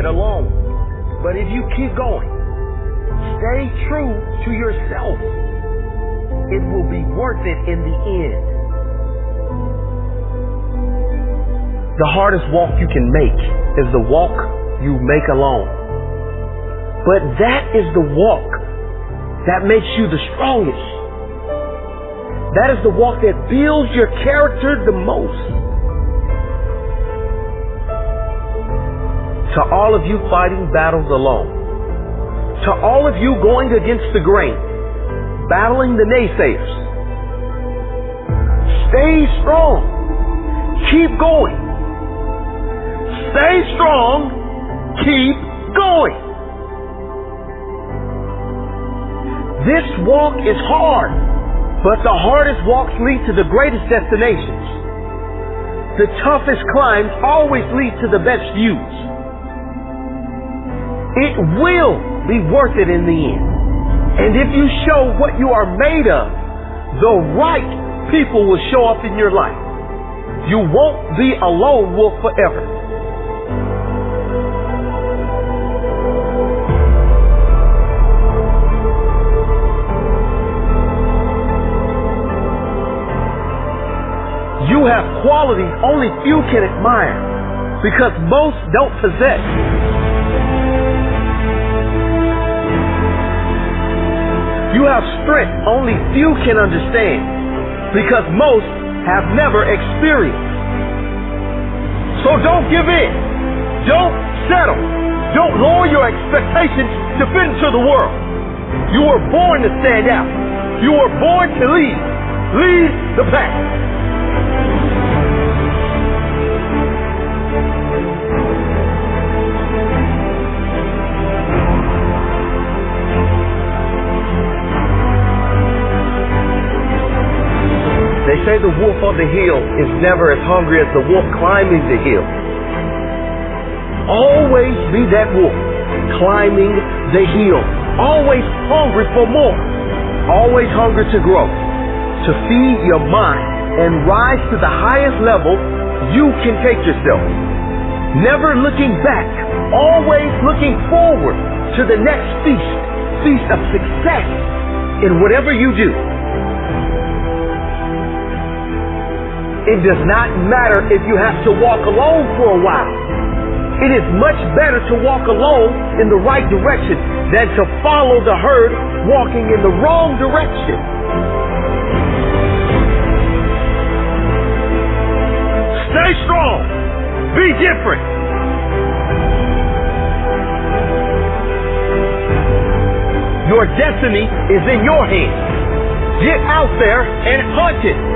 it alone. But if you keep going, stay true to yourself, it will be worth it in the end. The hardest walk you can make is the walk you make alone. But that is the walk that makes you the strongest. That is the walk that builds your character the most. To all of you fighting battles alone, to all of you going against the grain, battling the naysayers, stay strong. Keep going. Stay strong. Keep going. This walk is hard, but the hardest walks lead to the greatest destinations. The toughest climbs always lead to the best views. It will be worth it in the end. And if you show what you are made of, the right people will show up in your life. You won't be a lone wolf forever. You have qualities only few can admire because most don't possess. You have strength only few can understand because most have never experienced. So don't give in. Don't settle. Don't lower your expectations to fit into the world. You were born to stand out. You were born to lead. Lead the pack. They say the wolf on the hill is never as hungry as the wolf climbing the hill. Always be that wolf climbing the hill. Always hungry for more. Always hungry to grow. To feed your mind and rise to the highest level you can take yourself. Never looking back. Always looking forward to the next feast. Feast of success in whatever you do. It does not matter if you have to walk alone for a while. It is much better to walk alone in the right direction than to follow the herd walking in the wrong direction. Stay strong. Be different. Your destiny is in your hands. Get out there and hunt it.